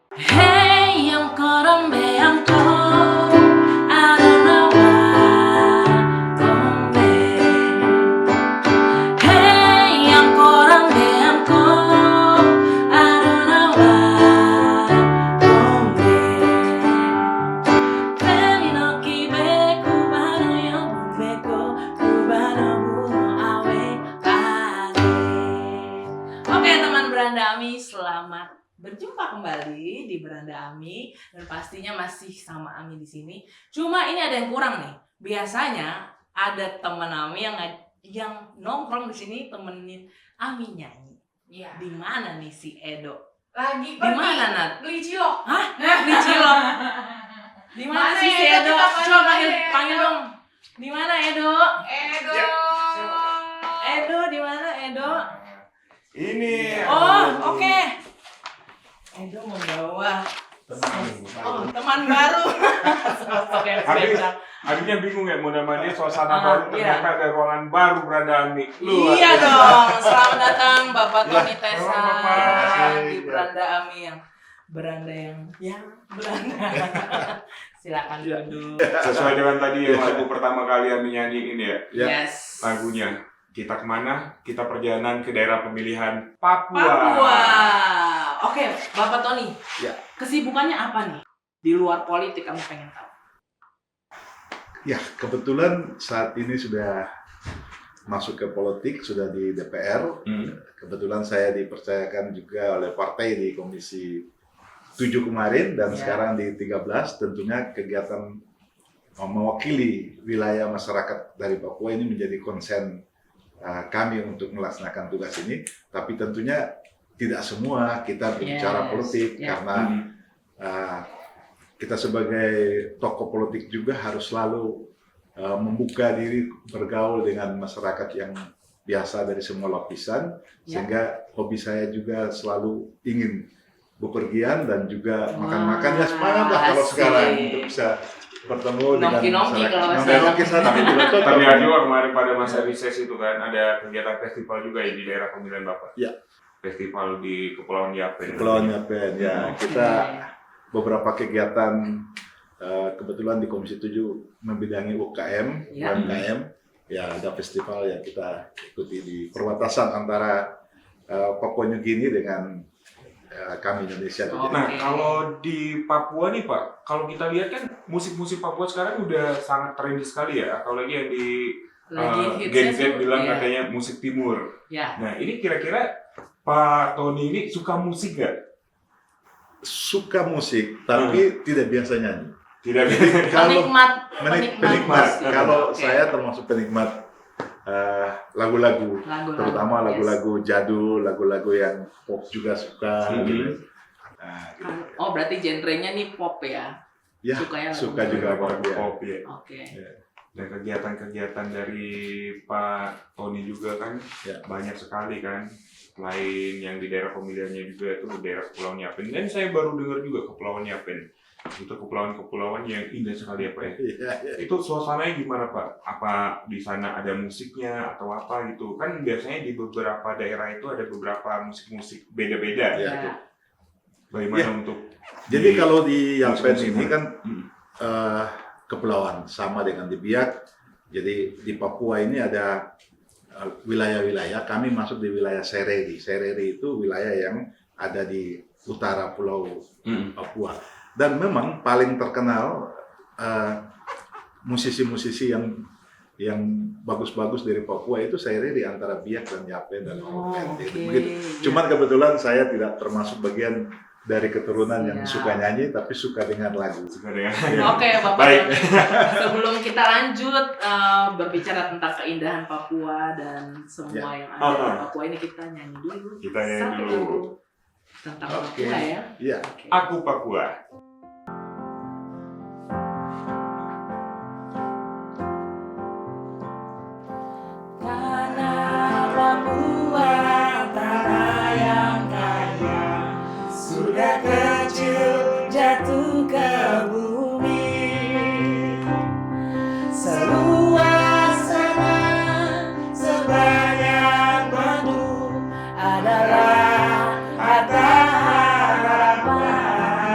Hey, yang korombe yang ko, I don't know why, kombe. Hey, yang korombe yang ko, I don't know why, kombe. Femi no kibe, kubano yo beko, kubano buno awe pade. Oke teman Beranda Ami, selamat berjumpa kembali di Beranda Ami dan pastinya masih sama Ami di sini. Cuma ini ada yang kurang nih. Biasanya ada teman Ami yang nongkrong di sini temenin Ami nyanyi. Iya. Di mana nih si Edo? Lagi Di mana Nat? beli cilok. Hah? Di Cilok. Di mana sih si Edo? Coba panggil dong. Di mana Edo? Edo. Edo di mana Edo? Ini. Oh, oke. Edo membawa teman baru. Sosok yang spesial. Akhirnya bingung ya, mudah-mudahan suasana Ah, baru, iya. ternyata ada ruangan baru Beranda Ami. Iya dong. Selamat datang Bapak Ya, Tony Tesa selamat Bapak. di Beranda Ami yang beranda yang beranda. Silakan Ya. duduk. Sesuai dengan tadi yang lagu pertama kali Ami nyanyiin ya, Yes. lagunya. Kita kemana? Kita perjalanan ke daerah pemilihan Papua. Papua. Oke, Bapak Tony. Ya. Kesibukannya apa nih? Di luar politik kamu pengen tahu? Ya, kebetulan saat ini sudah masuk ke politik, sudah di DPR. Kebetulan saya dipercayakan juga oleh partai di Komisi 7 kemarin dan Ya. sekarang di 13. Tentunya kegiatan mewakili wilayah masyarakat dari Papua ini menjadi konsen kami untuk melaksanakan tugas ini. Tapi tentunya tidak semua kita berbicara Yes. politik Ya. karena kita sebagai tokoh politik juga harus selalu membuka diri bergaul dengan masyarakat yang biasa dari semua lapisan, Ya. sehingga hobi saya juga selalu ingin bepergian dan juga Wah, makan-makan. Ya semangat lah kalau asik. sekarang untuk bisa bertemu dengan Nongki-nongki masyarakat. kalau Nongki-nongki saya- tapi juga cocok. Terlihat juga kemarin pada masa riset itu kan, ada kegiatan festival juga ya di daerah pemilihan Bapak. Ya. Festival di Kepulauan Yapen. Kepulauan Yapen, ya. Oke. Kita beberapa kegiatan kebetulan di Komisi 7 membidangi UKM, Ya. UMKM. Ya, ada festival yang kita ikuti di perbatasan antara Papua New Guinea dengan kami Indonesia. Oh. Nah, Oke. kalau di Papua nih Pak, kalau kita lihat kan musik-musik Papua sekarang udah sangat trendy sekali ya, apalagi yang di Lagi Gen hitsnya Z tuh, bilang iya. katanya musik timur. Ya. Nah, ini kira-kira Pak Tony ini suka musik nggak? Suka musik, tapi tidak biasa nyanyi. Tidak. Kalau Penikmat penikmat, musik. kalau Oke. saya termasuk penikmat lagu-lagu, Lagu-lagu, terutama yes. lagu-lagu jadul, lagu-lagu yang pop juga suka. Mhm. Gitu. Nah, gitu. Oh, berarti genrenya nih pop ya? Ya, Sukanya suka lagu juga pop ya. Pop ya. Oke. Dan kegiatan-kegiatan dari Pak Tony juga kan Ya. banyak sekali kan. Selain yang di daerah pemilihannya juga itu daerah Kepulauan Yapen. Dan saya baru dengar juga Kepulauan Yapen. Itu kepulauan-kepulauan yang indah sekali ya Pak ya. Iya, iya. Itu suasananya gimana Pak? Apa di sana ada musiknya atau apa gitu? Kan biasanya di beberapa daerah itu ada beberapa musik-musik beda-beda. Ya. Ya. Bagaimana Ya. untuk Jadi kalau di Yapen musik-musik ini kan Hmm. kepulauan sama dengan di Biak. Jadi di Papua ini ada wilayah-wilayah. Kami masuk di wilayah Sereri. Sereri itu wilayah yang ada di utara Pulau Papua. Dan memang paling terkenal musisi-musisi yang bagus-bagus dari Papua itu Sereri antara Biak dan Yapen dan Oh, Yapen. oke. Begitu. Cuman kebetulan saya tidak termasuk bagian dari keturunan yang Ya. suka nyanyi, tapi suka dengan lagu. Suka dengan Oke, Bapak Baik. Tony. Sebelum kita lanjut berbicara tentang keindahan Papua dan semua yang ada di Papua ini, kita nyanyi dulu. Kita nyanyi Satu dulu. lagu tentang Oke. Papua ya. Iya. Oke. Aku Papua. Tanah Papua, tanah yang kaya, sudah kecil jatuh ke bumi. Seluas sana sebanyak madu adalah harta harapan.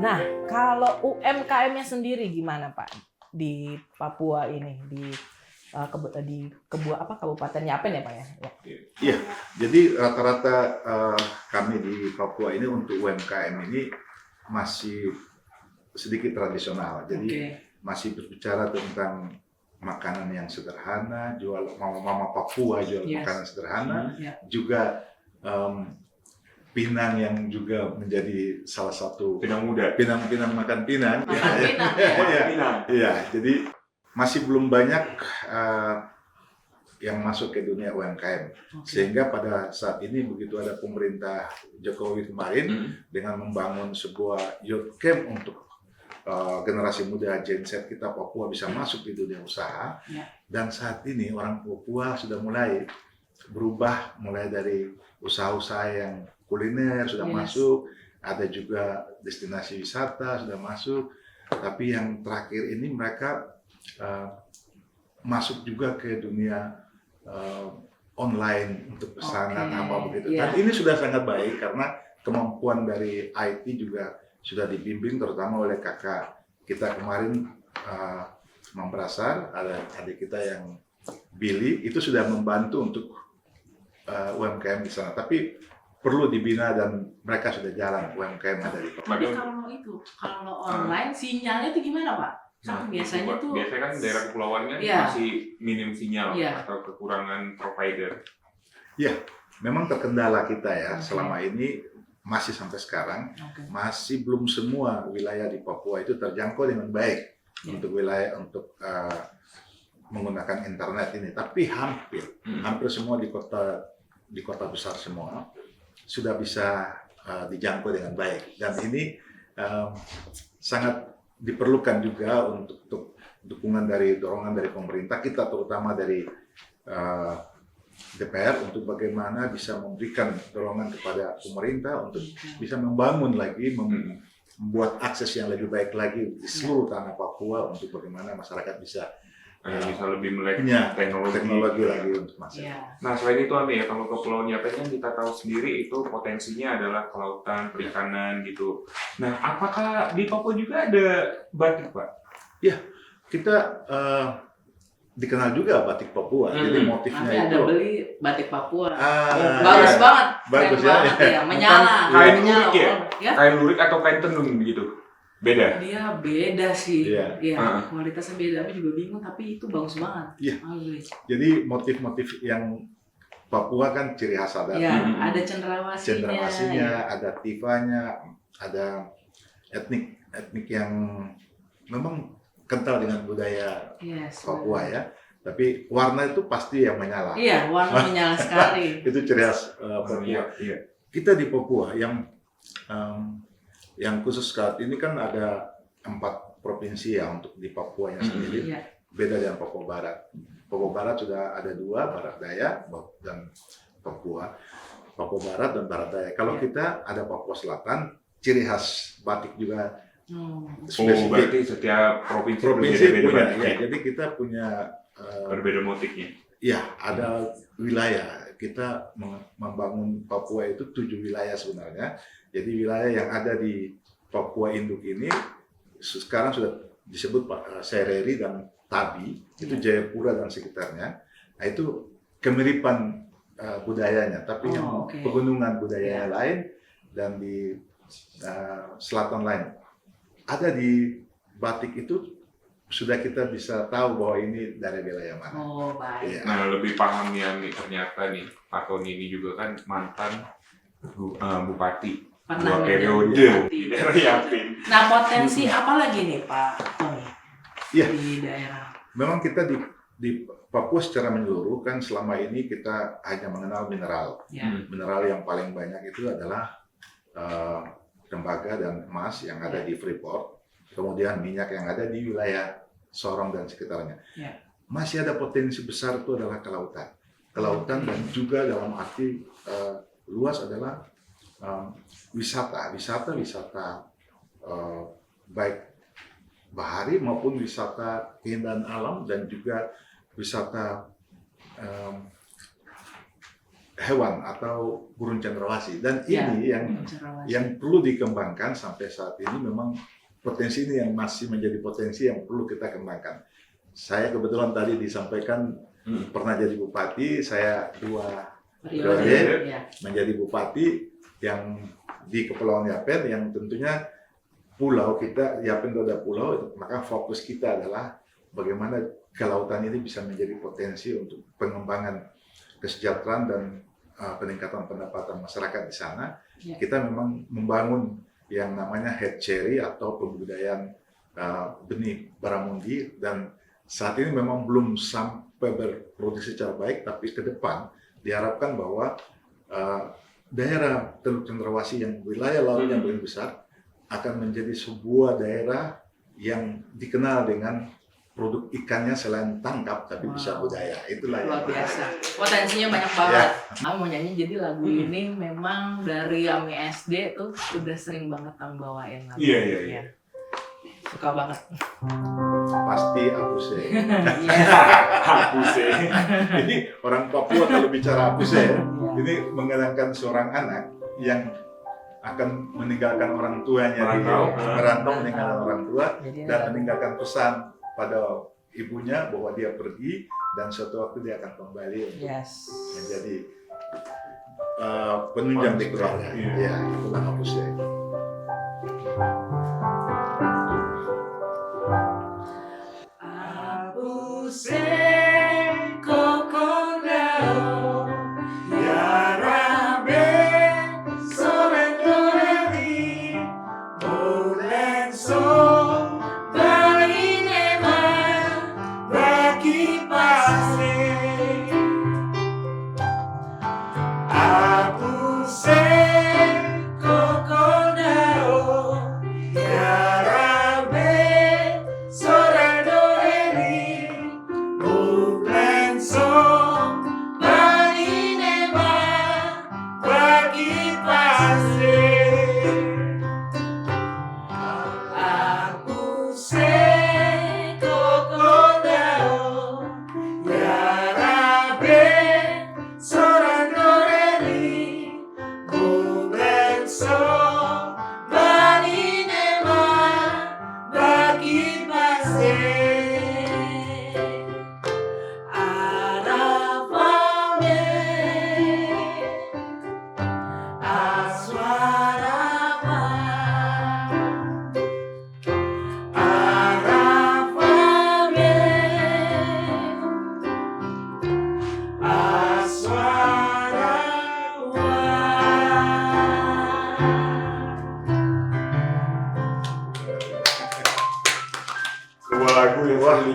Nah, kalau UMKM-nya sendiri gimana Pak di Papua ini di Kabupaten Yapen ya Pak ya? Iya, jadi rata-rata kami di Papua ini untuk UMKM ini masih sedikit tradisional. Jadi masih berbicara tentang makanan yang sederhana, jual mama-mama Papua jual makanan sederhana, juga pinang yang juga menjadi salah satu Pinang muda. pinang makan pinang. Pinang. Iya, jadi masih belum banyak yang masuk ke dunia UMKM. Sehingga pada saat ini begitu ada pemerintah Jokowi kemarin dengan membangun sebuah youth camp untuk generasi muda Gen Z kita Papua bisa masuk di dunia usaha. Dan saat ini orang Papua sudah mulai berubah, mulai dari usaha-usaha yang kuliner sudah masuk, ada juga destinasi wisata sudah masuk, tapi yang terakhir ini mereka masuk juga ke dunia online untuk pesanan apa begitu. Dan ini sudah sangat baik karena kemampuan dari IT juga sudah dibimbing terutama oleh kakak kita kemarin Mambrasar, ada adik kita yang Billy itu sudah membantu untuk UMKM di sana. Tapi perlu dibina dan mereka sudah jalan UMKM ada di Papua. Tapi kalau online sinyalnya itu gimana Pak? Kan biasanya kan daerah kepulauan kan masih minim sinyal atau kekurangan provider. Iya, memang terkendala kita ya selama ini masih sampai sekarang masih belum semua wilayah di Papua itu terjangkau dengan baik untuk wilayah untuk menggunakan internet ini. Tapi hampir semua di kota besar semua sudah bisa dijangkau dengan baik, dan ini sangat diperlukan juga untuk dorongan dari pemerintah kita, terutama dari DPR untuk bagaimana bisa memberikan dorongan kepada pemerintah untuk bisa membangun lagi, membuat akses yang lebih baik lagi di seluruh tanah Papua untuk bagaimana masyarakat bisa lebih melek teknologi lagi untuk masuk. Nah, selain itu ya, kalau Kepulauan Yapen kan kita tahu sendiri itu potensinya adalah kelautan, perikanan gitu. Nah, apakah di Papua juga ada batik, Pak? Ya, kita dikenal juga batik Papua. Jadi motifnya ada itu beli batik Papua. Bagus banget. Bagus ya. Menyala. Kain lurik ya? Kain lurik atau kain tenun gitu? Beda? Dia beda sih. Iya. Kualitasnya beda. Aku juga bingung, tapi itu bagus banget. Iya. Jadi motif-motif yang Papua kan ciri khas ada. Iya, ada cendrawasinya, ada tifanya, ada etnik yang memang kental dengan budaya Papua ya. Tapi warna itu pasti yang menyala. Iya, warna menyala sekali. Itu ciri khas Papua. Iya. Kita di Papua yang khusus saat ini kan ada 4 provinsi ya untuk di Papuanya sendiri. Beda dengan Papua Barat. Papua Barat sudah ada 2, Barat Daya dan Papua. Papua Barat dan Barat Daya. Kalau kita ada Papua Selatan, ciri khas batik juga spesifik. Berarti setiap provinsi punya. batiknya. Ya, jadi kita punya berbeda motifnya. Ya, ada wilayah. Kita membangun Papua itu 7 wilayah sebenarnya. Jadi wilayah yang ada di Papua Induk ini sekarang sudah disebut Sereri dan Tabi, itu Jayapura dan sekitarnya. Nah, itu kemiripan budayanya, tapi yang pegunungan budaya lain dan di selatan lain. Ada di batik itu sudah kita bisa tahu bahwa ini dari wilayah mana. Oh, baik. Ya. Nah, lebih paham ya nih ternyata nih Pak Tony ini juga kan mantan bupati. Pernah 2 periode di daerah Yapen. Nah, potensi apa lagi nih Pak Tony di daerah? Memang kita di Papua secara menyeluruh kan selama ini kita hanya mengenal mineral. Mineral yang paling banyak itu adalah tembaga dan emas yang ada di Freeport. Kemudian minyak yang ada di wilayah Sorong dan sekitarnya. Masih ada potensi besar itu adalah kelautan. Kelautan dan juga dalam arti luas adalah wisata baik bahari maupun wisata keindahan alam dan juga wisata hewan atau burung cendrawasih. Dan Ya, ini cendrawasih. yang perlu dikembangkan sampai saat ini, memang potensi ini yang masih menjadi potensi yang perlu kita kembangkan. Saya kebetulan tadi disampaikan pernah jadi bupati, saya 2 periode Ya. menjadi bupati yang di Kepulauan Yapen, yang tentunya pulau kita, Yapen itu ada pulau, maka fokus kita adalah bagaimana kelautan ini bisa menjadi potensi untuk pengembangan kesejahteraan dan peningkatan pendapatan masyarakat di sana. Ya. Kita memang membangun yang namanya hatchery atau pembudidayaan benih barramundi, dan saat ini memang belum sampai berproduksi secara baik, tapi ke depan diharapkan bahwa daerah Teluk Cendrawasih yang wilayah lautnya paling besar akan menjadi sebuah daerah yang dikenal dengan produk ikannya selain tangkap tapi bisa budaya. Itulah Luar yang biasa. Potensinya banyak banget. Aku mau nyanyi, jadi lagu ini memang dari Ami SD tuh udah sering banget Ami bawain lagu. Iya. Suka banget. pasti Apuse. Iya. Apuse. Ini orang Papua kalau bicara Apuse, ini mengenangkan seorang anak yang akan meninggalkan orang tuanya di merantau meninggalkan orang tua dan meninggalkan pesan pada ibunya bahwa dia pergi dan suatu waktu dia akan kembali untuk menjadi penunjang di keluarga. Ya, itulah Apuse.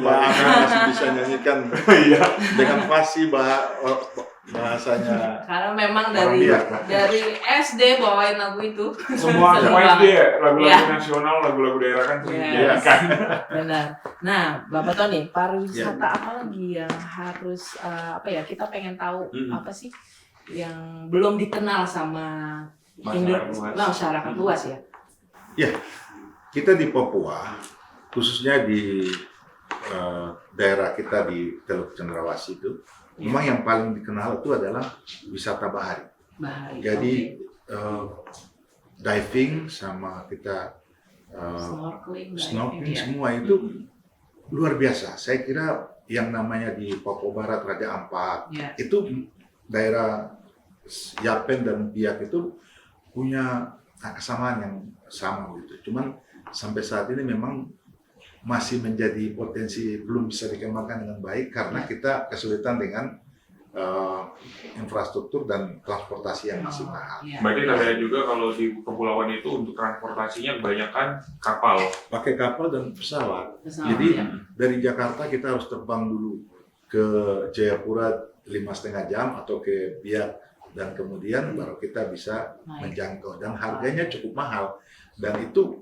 Masih bisa nyanyikan dengan fasih bahasanya. Karena memang dari SD bawain lagu itu. Semua SD ya, lagu-lagu nasional, lagu-lagu daerah kan kan. Benar. Nah, Bapak Tony, pariwisata apa lagi yang harus kita pengen tahu apa sih yang belum dikenal sama masyarakat luas ya? Ya, kita di Papua, khususnya di daerah kita di Teluk Cendrawasih itu, memang yang paling dikenal itu adalah wisata bahari. Jadi diving sama kita snorkeling semua itu luar biasa. Saya kira yang namanya di Papua Barat, Raja Ampat, itu daerah Yapen dan Biak itu punya kesamaan yang sama gitu. Cuman sampai saat ini memang masih menjadi potensi belum bisa dikembangkan dengan baik karena kita kesulitan dengan infrastruktur dan transportasi yang masih mahal. Berarti katanya juga kalau di kepulauan itu untuk transportasinya kebanyakan kapal. Pakai kapal dan pesawat. Jadi dari Jakarta kita harus terbang dulu ke Jayapura 5,5 jam atau ke Biak dan kemudian baru kita bisa menjangkau dan harganya cukup mahal dan itu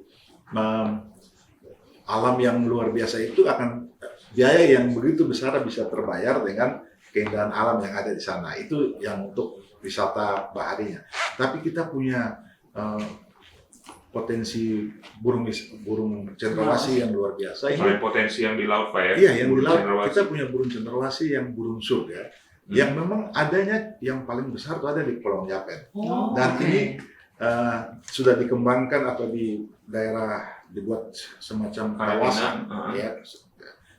alam yang luar biasa itu akan biaya yang begitu besar bisa terbayar dengan keindahan alam yang ada di sana. Itu yang untuk wisata baharinya. Tapi kita punya potensi burung cendrawasih yang luar biasa. Selain potensi yang di laut, Pak ya? Iya, yang di laut kita punya burung cendrawasih yang burung surga yang memang adanya yang paling besar itu ada di Kepulauan Yapen. Oh, Dan oke. ini sudah dikembangkan atau di daerah dibuat semacam kawasan ya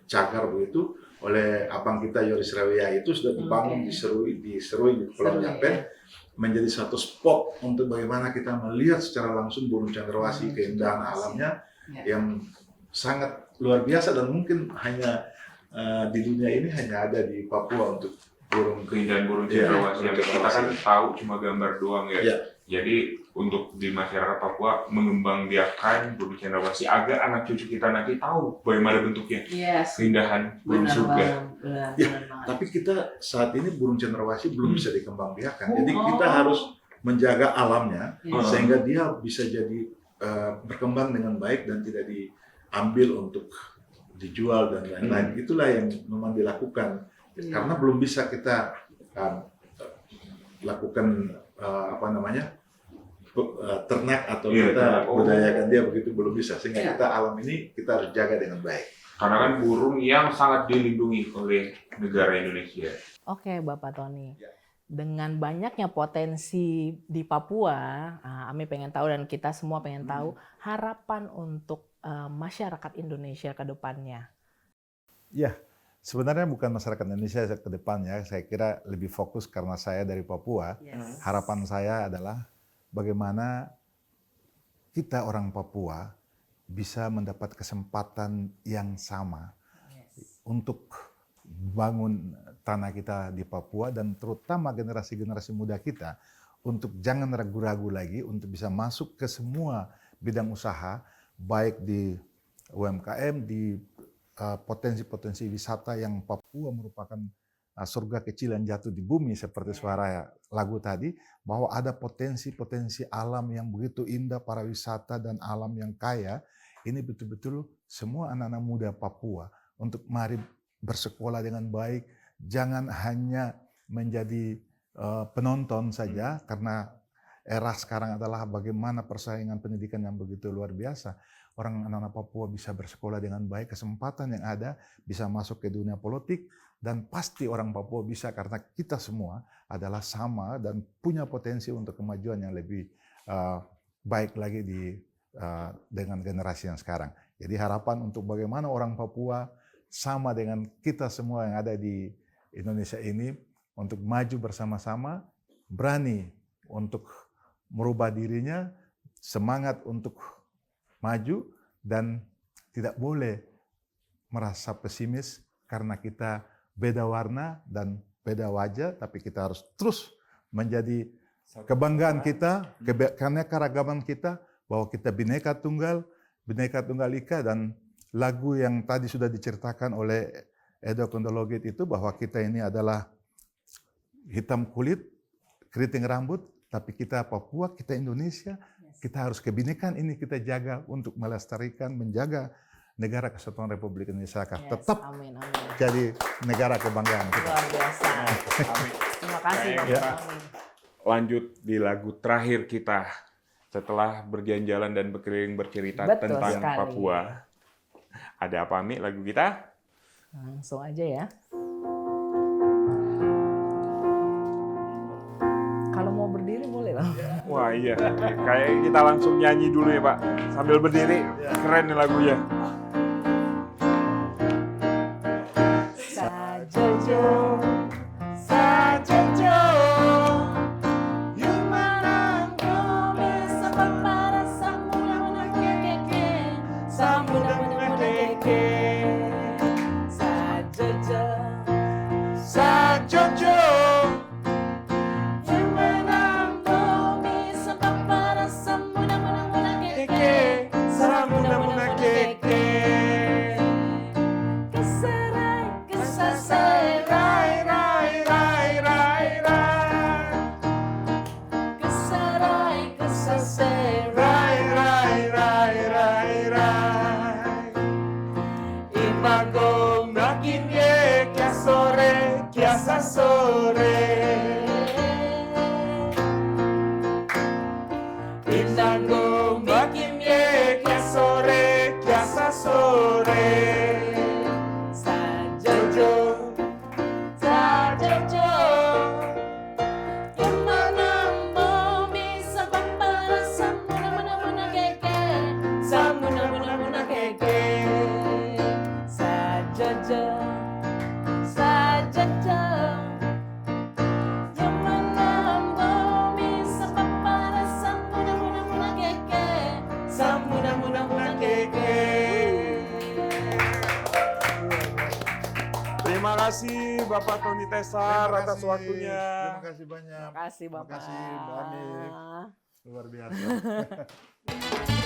cagar begitu oleh abang kita Yoris Rawia itu sudah dibangun diserui di Kepulauan Yapen menjadi satu spot untuk bagaimana kita melihat secara langsung burung cendrawasih, keindahan alamnya yang sangat luar biasa dan mungkin hanya di dunia ini hanya ada di Papua untuk keindahan burung cendrawasih yang kita kan tahu cuma gambar doang ya. Ya. Jadi untuk di masyarakat Papua mengembangbiakan burung cendrawasih agar anak cucu kita nanti tahu bagaimana bentuknya, Yes. keindahan burung Benar surga. banget. Benar Ya, banget. tapi kita saat ini burung cendrawasih belum bisa dikembangbiakan. Jadi Oh. kita harus menjaga alamnya Yes. sehingga dia bisa jadi berkembang dengan baik dan tidak diambil untuk dijual dan lain-lain. Itulah yang memang dilakukan. Iya. Karena belum bisa kita lakukan ternak atau Iya, kita ternak. budayakan dia begitu belum bisa. Sehingga Iya. kita alam ini kita harus jaga dengan baik. Karena kan burung yang sangat dilindungi oleh negara Indonesia. Oke, Bapak Tony. Ya. Dengan banyaknya potensi di Papua, Ami pengen tahu dan kita semua pengen tahu harapan untuk masyarakat Indonesia ke depannya. Ya, sebenarnya bukan masyarakat Indonesia ke depannya. Saya kira lebih fokus karena saya dari Papua. Yes. Harapan saya adalah bagaimana kita orang Papua bisa mendapat kesempatan yang sama untuk bangun tanah kita di Papua dan terutama generasi-generasi muda kita untuk jangan ragu-ragu lagi untuk bisa masuk ke semua bidang usaha baik di UMKM, di potensi-potensi wisata yang Papua merupakan surga kecil yang jatuh di bumi seperti suara lagu tadi, bahwa ada potensi-potensi alam yang begitu indah, para wisata dan alam yang kaya. Ini betul-betul semua anak-anak muda Papua untuk mari bersekolah dengan baik, jangan hanya menjadi penonton saja karena era sekarang adalah bagaimana persaingan pendidikan yang begitu luar biasa. Orang anak-anak Papua bisa bersekolah dengan baik, kesempatan yang ada bisa masuk ke dunia politik, dan pasti orang Papua bisa karena kita semua adalah sama dan punya potensi untuk kemajuan yang lebih baik lagi dengan generasi yang sekarang. Jadi harapan untuk bagaimana orang Papua sama dengan kita semua yang ada di Indonesia ini untuk maju bersama-sama, berani untuk merubah dirinya, semangat untuk maju, dan tidak boleh merasa pesimis karena kita beda warna dan beda wajah, tapi kita harus terus menjadi kebanggaan kita, karena keragaman kita, bahwa kita Bhinneka Tunggal Ika, dan lagu yang tadi sudah diceritakan oleh Edo Kondologit itu bahwa kita ini adalah hitam kulit, keriting rambut, tapi kita Papua, kita Indonesia, kita harus kebinekaan ini kita jaga untuk melestarikan, menjaga negara Kesatuan Republik Indonesia tetap Amin. jadi negara kebanggaan kita. Luar biasa. Terima kasih Bapak Ya. Tony. Lanjut di lagu terakhir kita setelah berjalan-jalan dan berkeliling bercerita Betul tentang sekali. Papua. Ada apa, Mi, lagu kita? Langsung aja ya. Kalau mau berdiri boleh loh. Wah iya, kayak kita langsung nyanyi dulu ya Pak, sambil berdiri. Keren nih lagunya. Sajojo, sajojo, yumanang kome sapapara samuna keke, samuna keke, sajojo, sajojo, yumanang kome sapapara samuna keke, samuna keke. Sajojo, sajojo. kasih Bapak Tony Tesar Terima atas kasih. waktunya. Terima kasih banyak. Terima kasih Bapak. Terima kasih Mbak Ani. Luar biasa.